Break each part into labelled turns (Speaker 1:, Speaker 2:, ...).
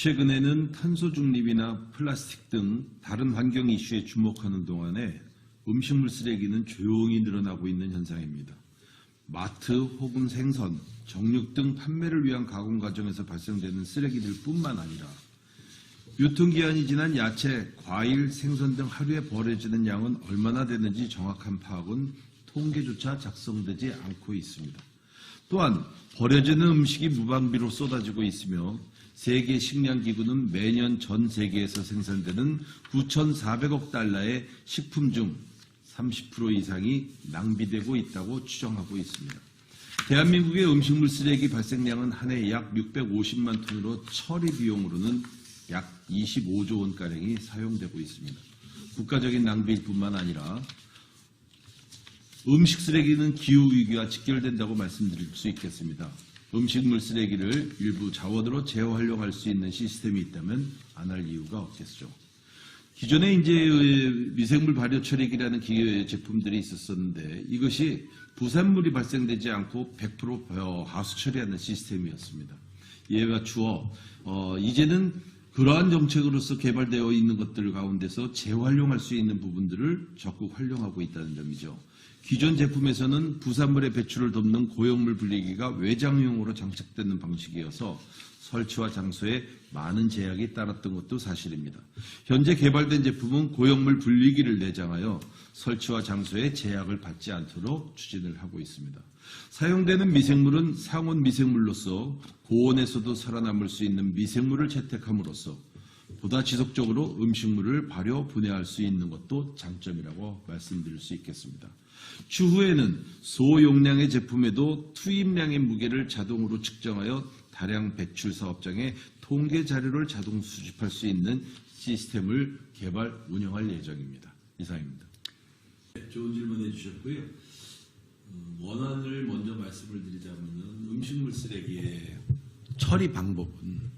Speaker 1: 최근에는 탄소 중립이나 플라스틱 등 다른 환경 이슈에 주목하는 동안에 음식물 쓰레기는 조용히 늘어나고 있는 현상입니다. 마트 혹은 생선, 정육 등 판매를 위한 가공 과정에서 발생되는 쓰레기들 뿐만 아니라 유통기한이 지난 야채, 과일, 생선 등 하루에 버려지는 양은 얼마나 되는지 정확한 파악은 통계조차 작성되지 않고 있습니다. 또한 버려지는 음식이 무방비로 쏟아지고 있으며 세계식량기구는 매년 전 세계에서 생산되는 9,400억 달러의 식품 중 30% 이상이 낭비되고 있다고 추정하고 있습니다. 대한민국의 음식물 쓰레기 발생량은 한 해 약 650만 톤으로 처리 비용으로는 약 25조 원가량이 사용되고 있습니다. 국가적인 낭비일 뿐만 아니라 음식 쓰레기는 기후위기와 직결된다고 말씀드릴 수 있겠습니다. 음식물 쓰레기를 일부 자원으로 재활용할 수 있는 시스템이 있다면 안 할 이유가 없겠죠. 기존에 이제 미생물 발효 처리기라는 제품들이 있었었는데 이것이 부산물이 발생되지 않고 100% 하수 처리하는 시스템이었습니다. 이에 맞추어 이제는 그러한 정책으로서 개발되어 있는 것들 가운데서 재활용할 수 있는 부분들을 적극 활용하고 있다는 점이죠. 기존 제품에서는 부산물의 배출을 돕는 고형물 분리기가 외장용으로 장착되는 방식이어서 설치와 장소에 많은 제약이 따랐던 것도 사실입니다. 현재 개발된 제품은 고형물 분리기를 내장하여 설치와 장소에 제약을 받지 않도록 추진을 하고 있습니다. 사용되는 미생물은 상온 미생물로서 고온에서도 살아남을 수 있는 미생물을 채택함으로써 보다 지속적으로 음식물을 발효, 분해할 수 있는 것도 장점이라고 말씀드릴 수 있겠습니다. 추후에는 소용량의 제품에도 투입량의 무게를 자동으로 측정하여 다량 배출 사업장에 통계 자료를 자동 수집할 수 있는 시스템을 개발, 운영할 예정입니다. 이상입니다.
Speaker 2: 좋은 질문 해주셨고요. 원안을 먼저 말씀을 드리자면 음식물 쓰레기의
Speaker 1: 처리 방법은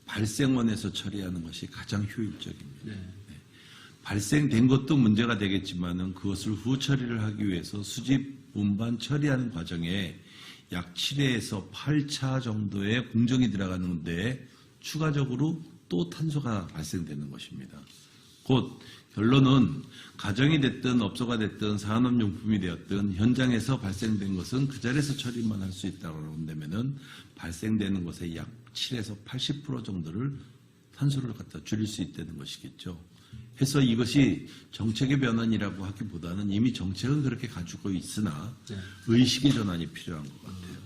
Speaker 1: 발생원에서 처리하는 것이 가장 효율적입니다.
Speaker 2: 네.
Speaker 1: 발생된 것도 문제가 되겠지만 그것을 후 처리를 하기 위해서 수집, 운반, 처리하는 과정에 약 7회에서 8차 정도의 공정이 들어가는데 추가적으로 또 탄소가 발생되는 것입니다. 곧 결론은 가정이 됐든 업소가 됐든 산업용품이 되었든 현장에서 발생된 것은 그 자리에서 처리만 할 수 있다고 한다면 발생되는 것의 약 7에서 80% 정도를 탄소를 갖다 줄일 수 있다는 것이겠죠. 해서 이것이 정책의 변환이라고 하기보다는 이미 정책은 그렇게 가지고 있으나 의식의 전환이 필요한 것 같아요.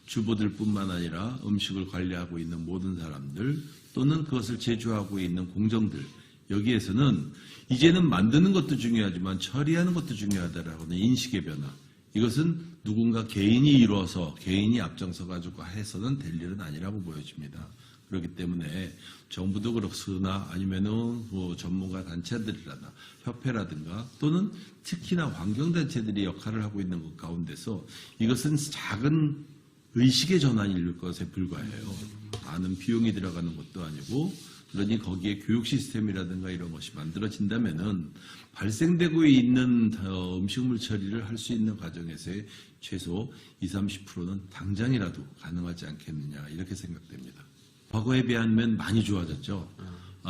Speaker 1: 주부들뿐만 아니라 음식을 관리하고 있는 모든 사람들 또는 그것을 제조하고 있는 공정들 여기에서는 이제는 만드는 것도 중요하지만 처리하는 것도 중요하다라고 하는 인식의 변화. 이것은 누군가 개인이 이루어서 개인이 앞장서 가지고 해서는 될 일은 아니라고 보여집니다. 그렇기 때문에 정부도 그렇으나 아니면은 뭐 전문가 단체들이라나 협회라든가 또는 특히나 환경단체들이 역할을 하고 있는 것 가운데서 이것은 작은 의식의 전환일 것에 불과해요. 많은 비용이 들어가는 것도 아니고 그러니 거기에 교육 시스템이라든가 이런 것이 만들어진다면은 발생되고 있는 음식물 처리를 할 수 있는 과정에서의 최소 20-30%는 당장이라도 가능하지 않겠느냐 이렇게 생각됩니다. 과거에 비하면 많이 좋아졌죠.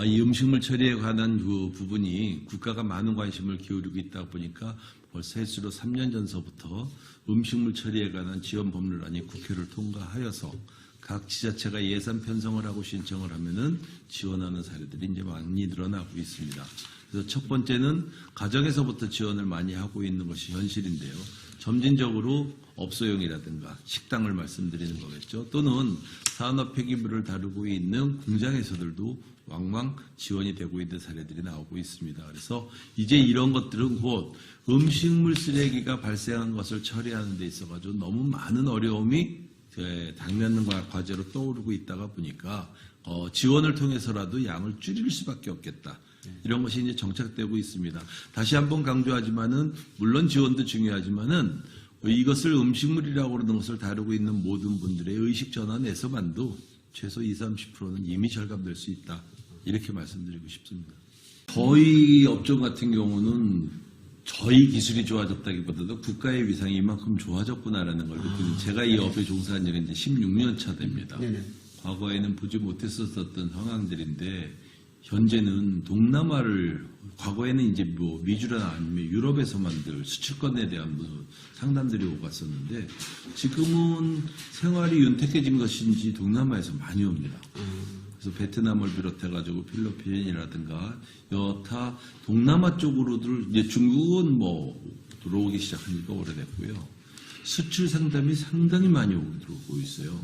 Speaker 1: 이 음식물 처리에 관한 그 부분이 국가가 많은 관심을 기울이고 있다 보니까 벌써 횟수로 3년 전서부터 음식물 처리에 관한 지원 법률안이 국회를 통과하여서 각 지자체가 예산 편성을 하고 신청을 하면은 지원하는 사례들이 이제 많이 늘어나고 있습니다. 그래서 첫 번째는 가정에서부터 지원을 많이 하고 있는 것이 현실인데요. 점진적으로 업소용이라든가 식당을 말씀드리는 거겠죠. 또는 산업 폐기물을 다루고 있는 공장에서들도 왕왕 지원이 되고 있는 사례들이 나오고 있습니다. 그래서 이제 이런 것들은 곧 음식물 쓰레기가 발생한 것을 처리하는 데 있어가지고 너무 많은 어려움이 당면과 과제로 떠오르고 있다가 보니까 지원을 통해서라도 양을 줄일 수밖에 없겠다. 이런 것이 이제 정착되고 있습니다. 다시 한번 강조하지만은 물론 지원도 중요하지만은 이것을 음식물이라고 그러는 것을 다루고 있는 모든 분들의 의식 전환에서만도 최소 20-30%는 이미 절감될 수 있다. 이렇게 말씀드리고 싶습니다. 저희 업종 같은 경우는 저희 기술이 좋아졌다기보다도 국가의 위상이 이만큼 좋아졌구나라는 걸 느끼는 제가 이 업에 종사한 지는 이제 16년 차 됩니다. 과거에는 보지 못했었던 상황들인데 현재는 동남아를 과거에는 이제 뭐 미주나 아니면 유럽에서만들 수출권에 대한 무슨 상담들이 오갔었는데 지금은 생활이 윤택해진 것인지 동남아에서 많이 옵니다. 그래서 베트남을 비롯해가지고 필리핀이라든가 여타 동남아 쪽으로들 이제 중국은 뭐 들어오기 시작하니까 오래됐고요. 수출 상담이 상당히 많이 들어오고 있어요.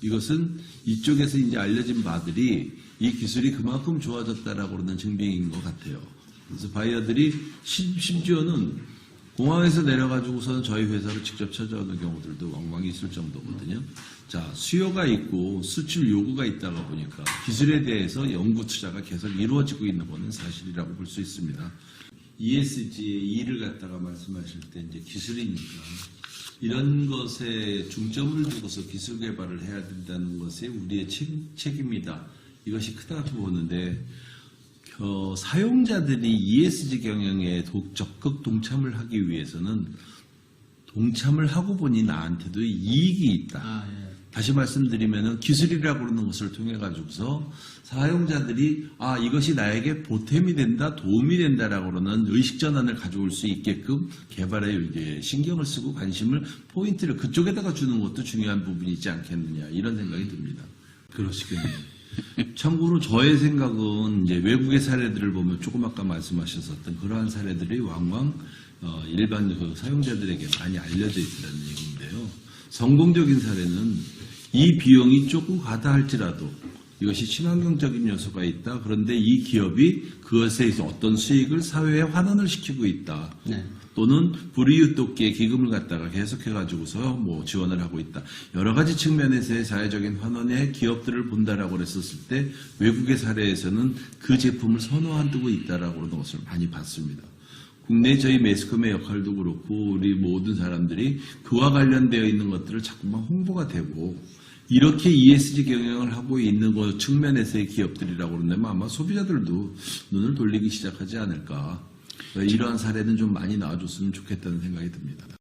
Speaker 1: 이것은 이쪽에서 이제 알려진 바들이 이 기술이 그만큼 좋아졌다라고 그러는 증빙인 것 같아요. 그래서 바이어들이 심지어는 공항에서 내려가지고서는 저희 회사로 직접 찾아오는 경우들도 왕왕 있을 정도거든요. 자, 수요가 있고 수출 요구가 있다가 보니까 기술에 대해서 연구 투자가 계속 이루어지고 있는 것은 사실이라고 볼 수 있습니다. ESG의 E를 갖다가 말씀하실 때 이제 기술이니까 이런 것에 중점을 두고서 기술 개발을 해야 된다는 것이 우리의 책임이다. 이것이 크다고 보는데 사용자들이 ESG 경영에 적극 동참을 하기 위해서는 동참을 하고 보니 나한테도 이익이 있다. 다시 말씀드리면은 기술이라고 그러는 것을 통해 가지고서 사용자들이 이것이 나에게 보탬이 된다, 도움이 된다라고 그러는 의식 전환을 가져올 수 있게끔 개발에 이제 신경을 쓰고 관심을 포인트를 그쪽에다가 주는 것도 중요한 부분이 있지 않겠느냐 이런 생각이 듭니다. 그러시겠네요. 참고로 저의 생각은 이제 외국의 사례들을 보면 조금 아까 말씀하셨었던 그러한 사례들이 왕왕 일반 사용자들에게 많이 알려져 있다는 얘기인데요. 성공적인 사례는 이 비용이 조금 가다 할지라도 이것이 친환경적인 요소가 있다. 그런데 이 기업이 그것에 어떤 수익을 사회에 환원을 시키고 있다.
Speaker 3: 네.
Speaker 1: 또는 불이웃 돕기에 기금을 갖다가 계속해가지고서 뭐 지원을 하고 있다. 여러 가지 측면에서의 사회적인 환원의 기업들을 본다라고 그랬었을 때 외국의 사례에서는 그 제품을 선호하고 있다라고 그러는 것을 많이 봤습니다. 국내 저희 매스컴의 역할도 그렇고 우리 모든 사람들이 그와 관련되어 있는 것들을 자꾸만 홍보가 되고 이렇게 ESG 경영을 하고 있는 것 측면에서의 기업들이라고 그러면 아마 소비자들도 눈을 돌리기 시작하지 않을까. 이러한 사례는 좀 많이 나와줬으면 좋겠다는 생각이 듭니다.